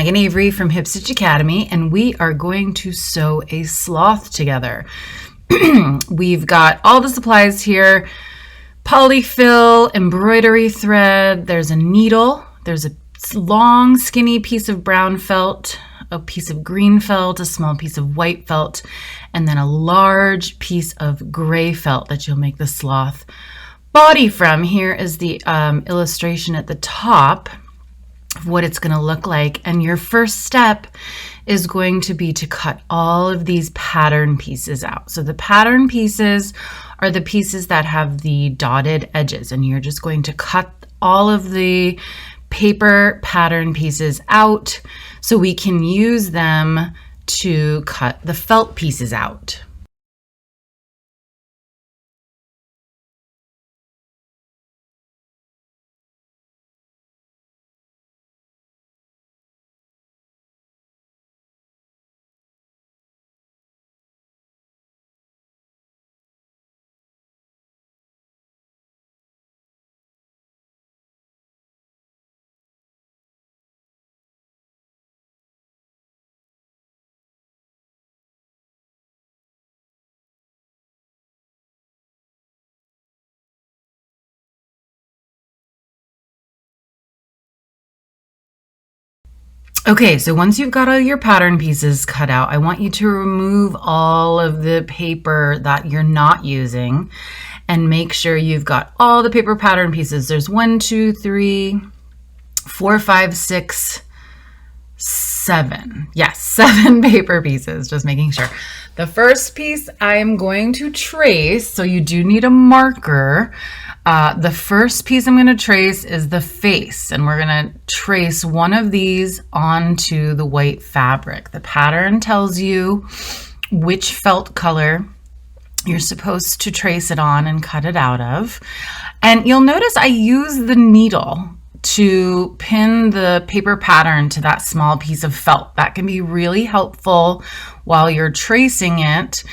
Megan Avery from Hip Stitch Academy, and we are going to sew a sloth together. We've got all the supplies here: polyfill, embroidery thread, there's a needle, there's a long skinny piece of brown felt, a piece of green felt, a small piece of white felt, and then a large piece of gray felt that you'll make the sloth body from. Here is the illustration at the top of what it's going to look like, and your first step is going to be to cut all of these pattern pieces out. So the pattern pieces are the pieces that have the dotted edges, and you're just going to cut all of the paper pattern pieces out so we can use them to cut the felt pieces out. Okay, so once you've got all your pattern pieces cut out, I want you to remove all of the paper that you're not using and make sure you've got all the paper pattern pieces. There's 1, 2, 3, 4, 5, 6, 7. Yes, 7 paper pieces, just making sure. The first piece I'm going to trace, so you do need a marker. The first piece I'm going to trace is the face, and we're going to trace one of these onto the white fabric. The pattern tells you which felt color you're supposed to trace it on and cut it out of. And you'll notice I use the needle to pin the paper pattern to that small piece of felt. That can be really helpful while you're tracing it,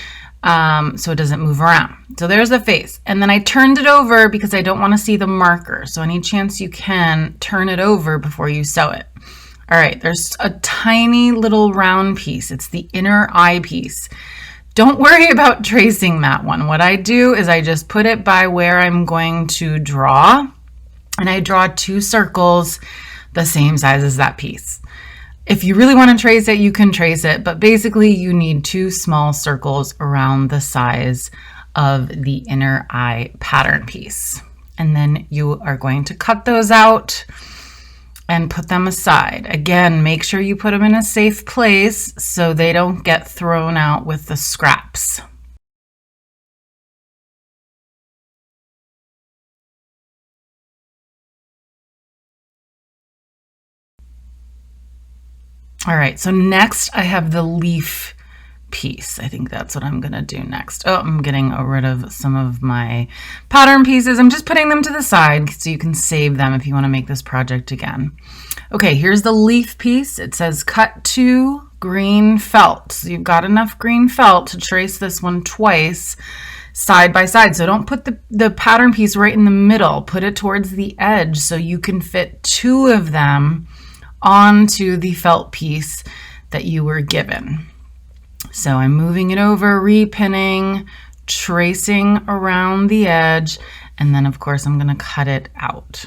so it doesn't move around. So there's the face. And then I turned it over because I don't want to see the marker. So any chance you can, turn it over before you sew it. All right, there's a tiny little round piece. It's the inner eye piece. Don't worry about tracing that one. What I do is I just put it by where I'm going to draw, and I draw 2 circles the same size as that piece. If you really want to trace it, you can trace it, but basically you need 2 small circles around the size of the inner eye pattern piece. And then you are going to cut those out and put them aside. Again, make sure you put them in a safe place so they don't get thrown out with the scraps. All right, so next I have the leaf piece. I think that's what I'm gonna do next. Oh, I'm getting rid of some of my pattern pieces. I'm just putting them to the side so you can save them if you wanna make this project again. Okay, here's the leaf piece. It says cut 2 green felt. So you've got enough green felt to trace this one twice side by side. So don't put the pattern piece right in the middle. Put it towards the edge so you can fit 2 of them onto the felt piece that you were given. So I'm moving it over, repinning, tracing around the edge, and then of course I'm going to cut it out.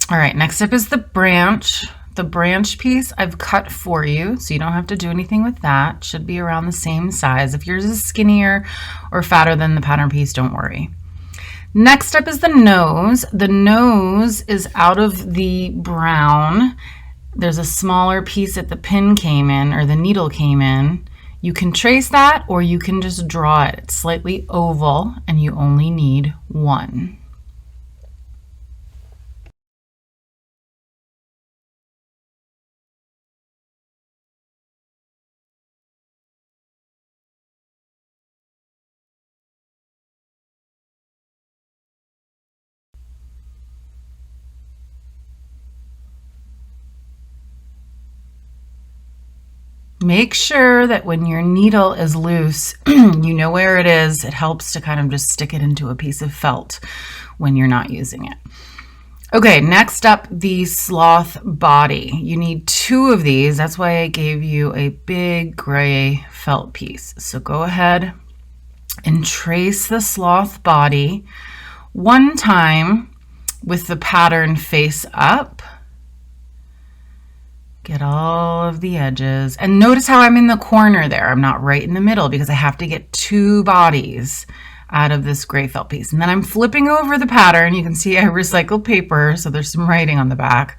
All right, next up is the branch. The branch piece I've cut for you, so you don't have to do anything with that. Should be around the same size. If yours is skinnier or fatter than the pattern piece, don't worry. Next up is the nose. The nose is out of the brown. There's a smaller piece that the pin came in, or the needle came in. You can trace that, or you can just draw it. It's slightly oval, and you only need 1. Make sure that when your needle is loose, you know where it is. It helps to kind of just stick it into a piece of felt when you're not using it. Okay, next up, the sloth body. You need 2 of these. That's why I gave you a big gray felt piece. So go ahead and trace the sloth body one time with the pattern face up. Get all of the edges. And notice how I'm in the corner there. I'm not right in the middle because I have to get 2 bodies out of this gray felt piece. And then I'm flipping over the pattern. You can see I recycled paper, so there's some writing on the back.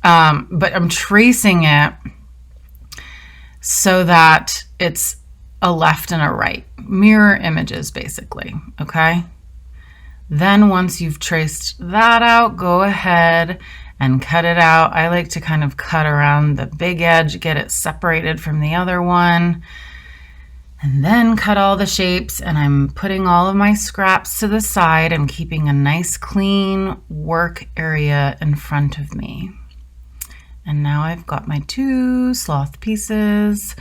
But I'm tracing it so that it's a left and a right. Mirror images, basically, okay? Then once you've traced that out, go ahead and cut it out. I like to kind of cut around the big edge, get it separated from the other one, and then cut all the shapes. And I'm putting all of my scraps to the side. I'm keeping a nice clean work area in front of me. And now I've got my 2 sloth pieces,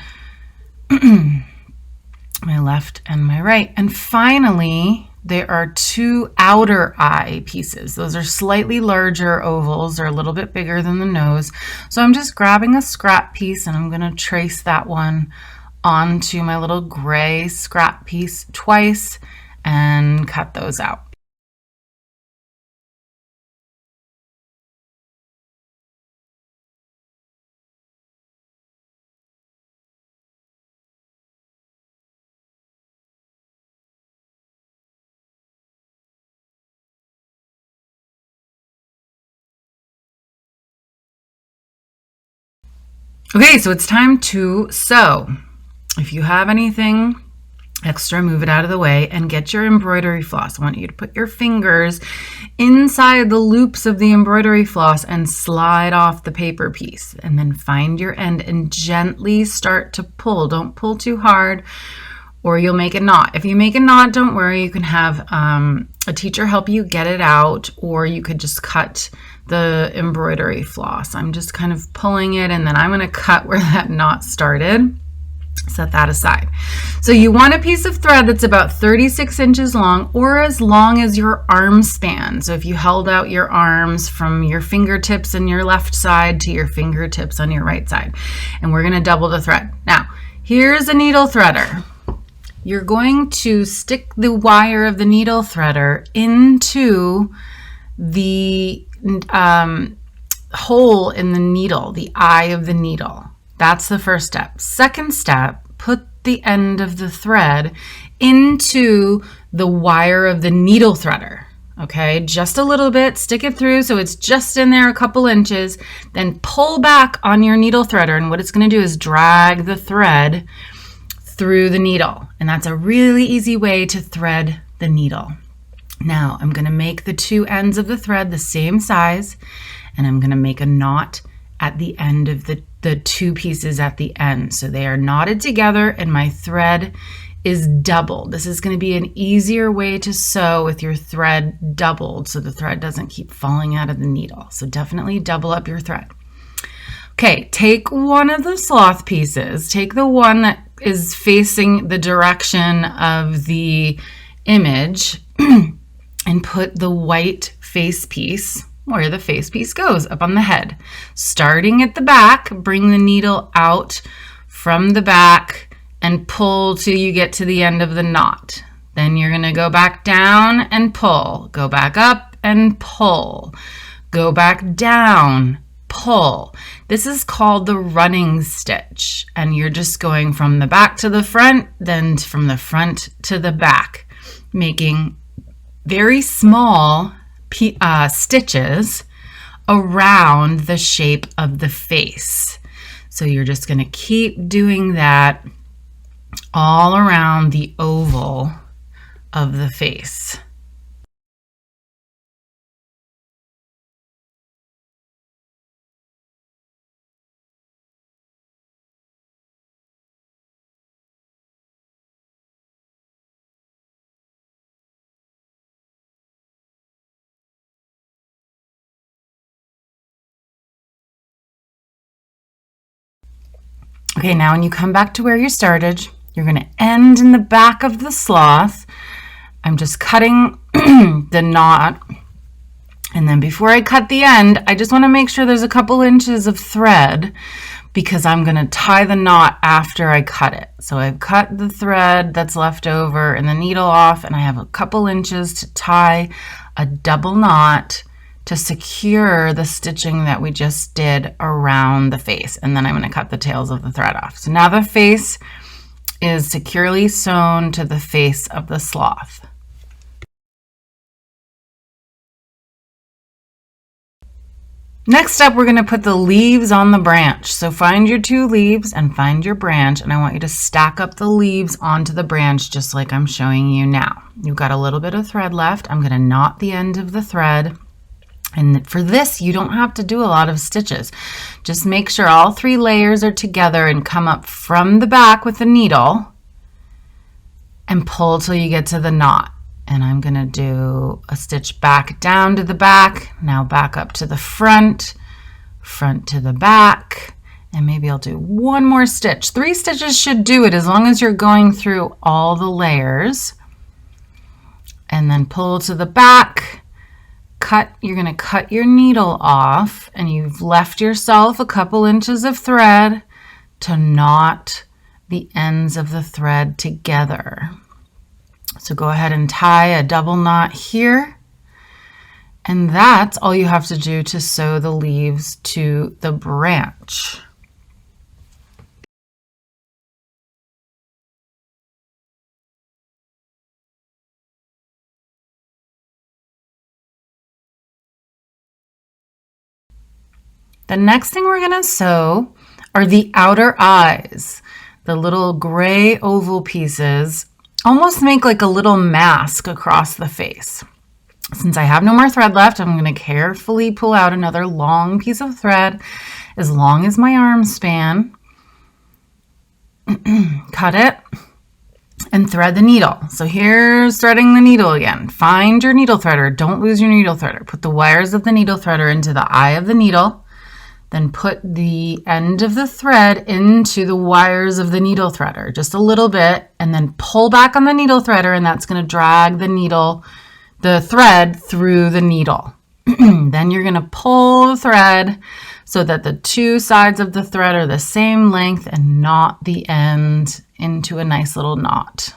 my left and my right. And finally, there are 2 outer eye pieces. Those are slightly larger ovals. They're a little bit bigger than the nose. So I'm just grabbing a scrap piece and I'm going to trace that one onto my little gray scrap piece twice and cut those out. Okay, so it's time to sew. If you have anything extra, move it out of the way and get your embroidery floss. I want you to put your fingers inside the loops of the embroidery floss and slide off the paper piece, and then find your end and gently start to pull. Don't pull too hard or you'll make a knot. If you make a knot, don't worry, you can have a teacher help you get it out, or you could just cut the embroidery floss. I'm just kind of pulling it, and then I'm going to cut where that knot started. Set that aside. So you want a piece of thread that's about 36 inches long, or as long as your arm span. So if you held out your arms from your fingertips on your left side to your fingertips on your right side. And we're going to double the thread. Now, here's a needle threader. You're going to stick the wire of the needle threader into the hole in the needle, the eye of the needle. That's the first step. Second step, put the end of the thread into the wire of the needle threader. Okay, just a little bit, stick it through so it's just in there a couple inches, then pull back on your needle threader, and what it's going to do is drag the thread through the needle. And that's a really easy way to thread the needle. Now I'm going to make the 2 ends of the thread the same size, and I'm going to make a knot at the end of the 2 pieces at the end. So they are knotted together and my thread is doubled. This is going to be an easier way to sew with your thread doubled so the thread doesn't keep falling out of the needle. So definitely double up your thread. Okay, take one of the sloth pieces, take the one that is facing the direction of the image and put the white face piece where the face piece goes, up on the head. Starting at the back, bring the needle out from the back and pull till you get to the end of the knot. Then you're going to go back down and pull, go back up and pull, go back down, pull. This is called the running stitch, and you're just going from the back to the front, then from the front to the back, making very small stitches around the shape of the face. So you're just going to keep doing that all around the oval of the face. Okay, now when you come back to where you started, you're going to end in the back of the sloth. I'm just cutting the knot. And then before I cut the end, I just want to make sure there's a couple inches of thread because I'm going to tie the knot after I cut it. So I've cut the thread that's left over and the needle off, and I have a couple inches to tie a double knot to secure the stitching that we just did around the face. And then I'm going to cut the tails of the thread off. So now the face is securely sewn to the face of the sloth. Next up, we're going to put the leaves on the branch. So find your 2 leaves and find your branch, and I want you to stack up the leaves onto the branch just like I'm showing you now. You've got a little bit of thread left. I'm going to knot the end of the thread. And for this, you don't have to do a lot of stitches. Just make sure all 3 layers are together and come up from the back with the needle and pull till you get to the knot. And I'm going to do a stitch back down to the back, now back up to the front, front to the back, and maybe I'll do 1 more stitch. 3 stitches should do it as long as you're going through all the layers. And then pull to the back, cut. You're going to cut your needle off, and you've left yourself a couple inches of thread to knot the ends of the thread together. So go ahead and tie a double knot here, and that's all you have to do to sew the leaves to the branch. The next thing we're going to sew are the outer eyes. The little gray oval pieces almost make like a little mask across the face. Since I have no more thread left, I'm going to carefully pull out another long piece of thread, as long as my arm span, cut it, and thread the needle. So here's threading the needle again. Find your needle threader. Don't lose your needle threader. Put the wires of the needle threader into the eye of the needle. Then put the end of the thread into the wires of the needle threader, just a little bit, and then pull back on the needle threader, and that's going to drag the thread through the needle. Then you're going to pull the thread so that the 2 sides of the thread are the same length and knot the end into a nice little knot.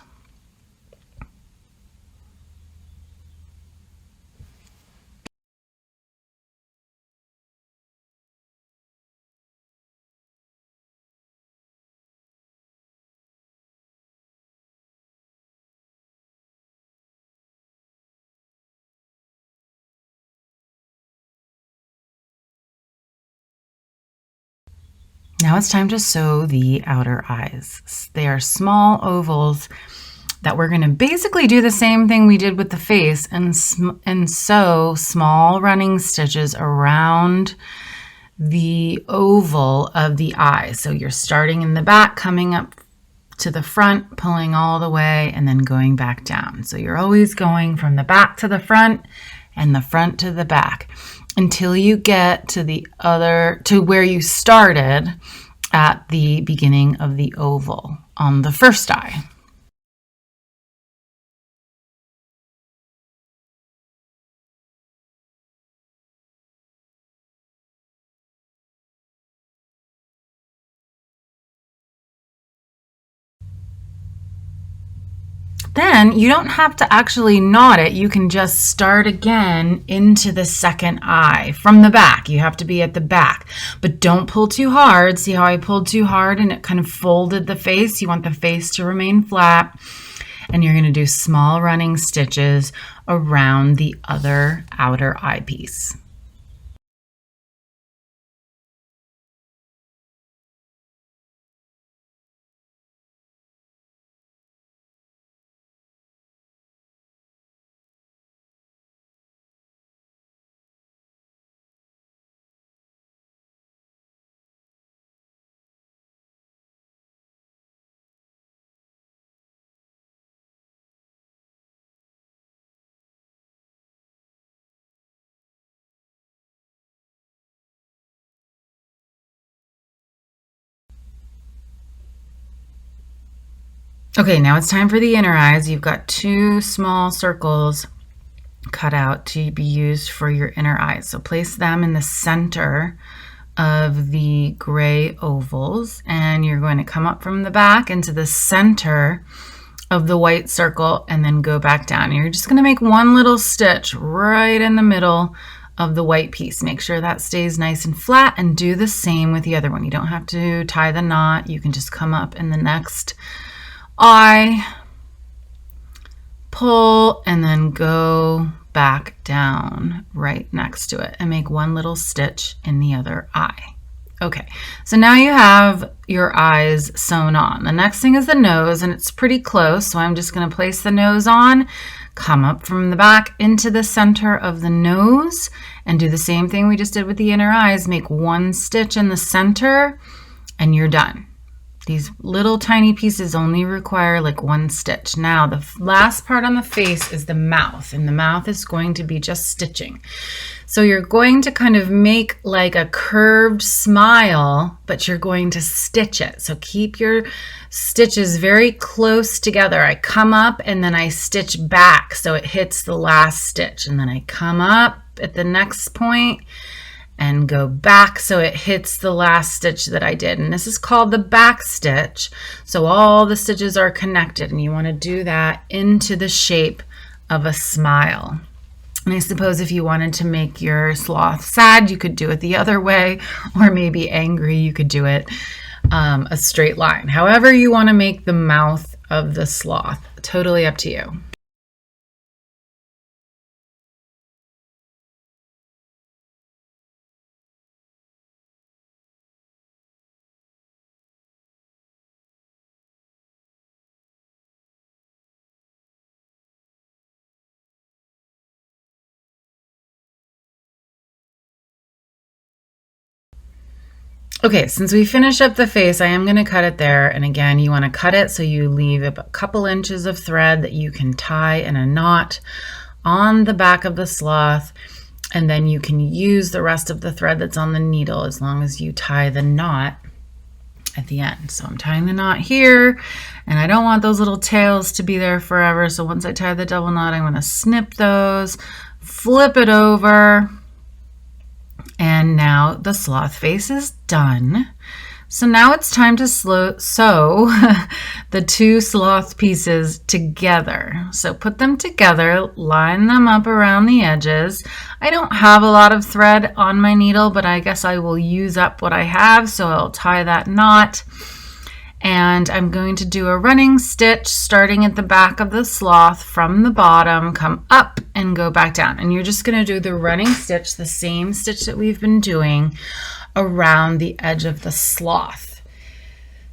Now it's time to sew the outer eyes. They are small ovals that we're going to basically do the same thing we did with the face and sew small running stitches around the oval of the eye. So you're starting in the back, coming up to the front, pulling all the way, and then going back down. So you're always going from the back to the front and the front to the back until you get to where you started at the beginning of the oval on the first eye. Then you don't have to actually knot it. You can just start again into the second eye from the back. You have to be at the back, but don't pull too hard. See how I pulled too hard and it kind of folded the face? You want the face to remain flat, and you're going to do small running stitches around the other outer eye piece. Okay, now it's time for the inner eyes. You've got 2 small circles cut out to be used for your inner eyes. So place them in the center of the gray ovals, and you're going to come up from the back into the center of the white circle and then go back down. You're just going to make one little stitch right in the middle of the white piece. Make sure that stays nice and flat, and do the same with the other one. You don't have to tie the knot. You can just come up in the next eye, pull, and then go back down right next to it and make one little stitch in the other eye. Okay, so now you have your eyes sewn on. The next thing is the nose, and it's pretty close, so I'm just going to place the nose on, come up from the back into the center of the nose, and do the same thing we just did with the inner eyes. Make one stitch in the center, and you're done. These little tiny pieces only require like one stitch. Now the last part on the face is the mouth, and the mouth is going to be just stitching. So you're going to kind of make like a curved smile, but you're going to stitch it. So keep your stitches very close together. I come up and then I stitch back so it hits the last stitch, and then I come up at the next point and go back so it hits the last stitch that I did. And this is called the back stitch. So all the stitches are connected, and you want to do that into the shape of a smile. And I suppose if you wanted to make your sloth sad, you could do it the other way, or maybe angry, you could do it a straight line. However you want to make the mouth of the sloth, totally up to you. Okay, since we finished up the face, I am going to cut it there. And again, you want to cut it so you leave a couple inches of thread that you can tie in a knot on the back of the sloth. And then you can use the rest of the thread that's on the needle as long as you tie the knot at the end. So I'm tying the knot here, and I don't want those little tails to be there forever. So once I tie the double knot, I'm going to snip those, flip it over, and now the sloth face is done. So now it's time to sew the 2 sloth pieces together. So put them together, line them up around the edges. I don't have a lot of thread on my needle, but I guess I will use up what I have, so I'll tie that knot. And I'm going to do a running stitch starting at the back of the sloth from the bottom, come up and go back down. And you're just going to do the running stitch, the same stitch that we've been doing, around the edge of the sloth.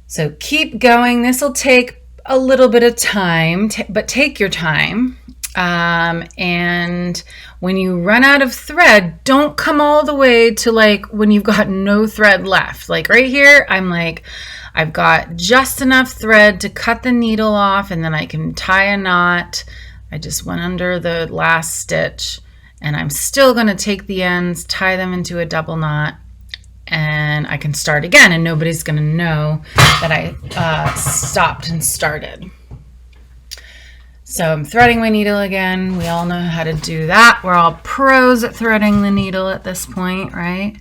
So keep going. This will take a little bit of time, but take your time. And when you run out of thread, don't come all the way to like when you've got no thread left. Like right here, I'm like, I've got just enough thread to cut the needle off, and then I can tie a knot. I just went under the last stitch, and I'm still going to take the ends, tie them into a double knot, and I can start again, and nobody's going to know that I stopped and started. So I'm threading my needle again. We all know how to do that. We're all pros at threading the needle at this point, right?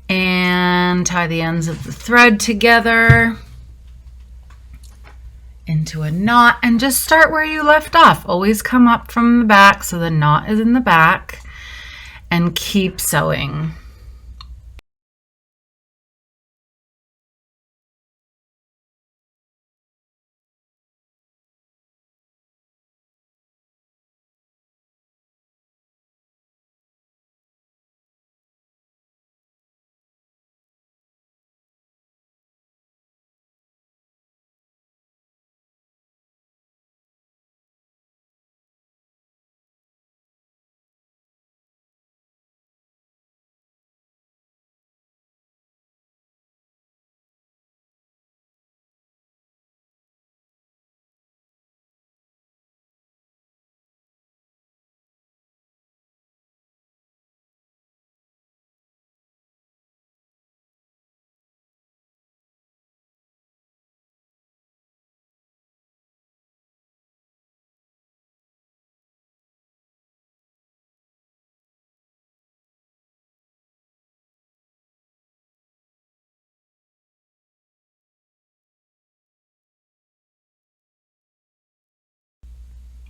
And tie the ends of the thread together into a knot, and just start where you left off. Always come up from the back so the knot is in the back, and keep sewing.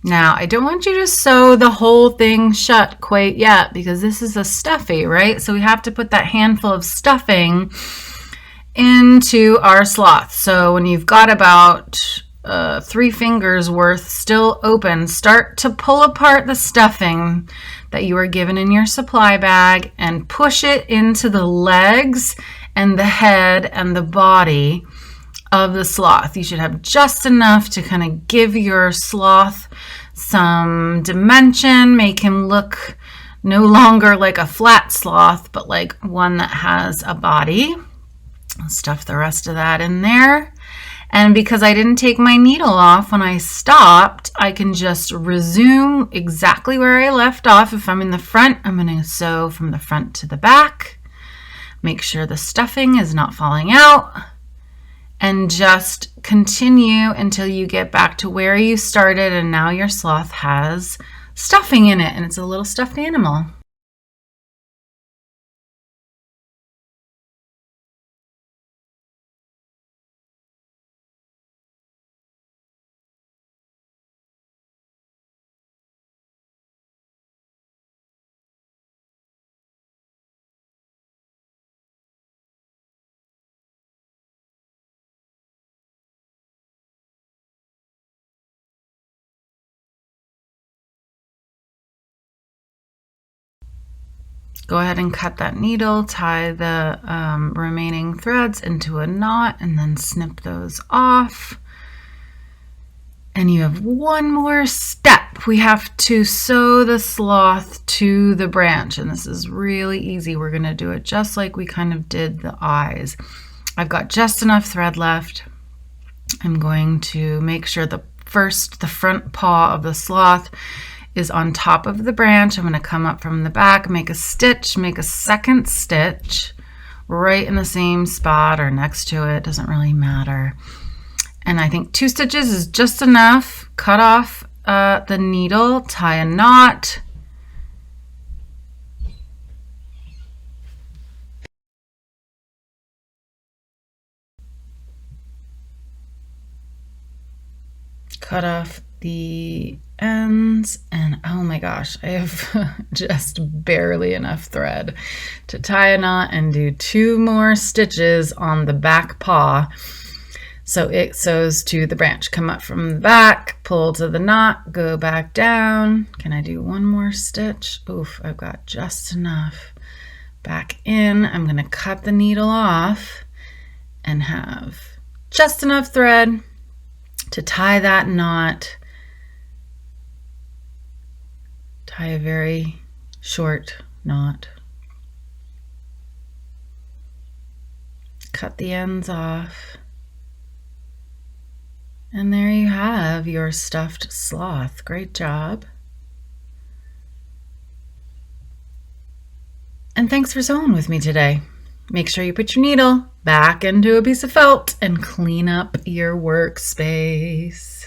Now, I don't want you to sew the whole thing shut quite yet because this is a stuffy, right? So we have to put that handful of stuffing into our sloth. So when you've got about 3 fingers worth still open, start to pull apart the stuffing that you were given in your supply bag and push it into the legs and the head and the body of the sloth. You should have just enough to kind of give your sloth some dimension, make him look no longer like a flat sloth, but like one that has a body. I'll stuff the rest of that in there. And because I didn't take my needle off when I stopped, I can just resume exactly where I left off. If I'm in the front, I'm going to sew from the front to the back. Make sure the stuffing is not falling out. And just continue until you get back to where you started, and now your sloth has stuffing in it, and it's a little stuffed animal. Go ahead and cut that needle, tie the remaining threads into a knot, and then snip those off. And you have one more step. We have to sew the sloth to the branch, and this is really easy. We're going to do it just like we kind of did the eyes. I've got just enough thread left. I'm going to make sure the front paw of the sloth is on top of the branch. I'm going to come up from the back, make a stitch, make a second stitch right in the same spot or next to it, doesn't really matter. And I think 2 stitches is just enough. Cut off the needle, tie a knot. Cut off the ends, and oh my gosh, I have just barely enough thread to tie a knot and do 2 more stitches on the back paw so it sews to the branch. Come up from the back, pull to the knot, go back down. Can I do 1 more stitch? Oof, I've got just enough. Back in. I'm going to cut the needle off and have just enough thread to tie that knot. Tie a very short knot. Cut the ends off. And there you have your stuffed sloth. Great job. And thanks for sewing with me today. Make sure you put your needle back into a piece of felt and clean up your workspace.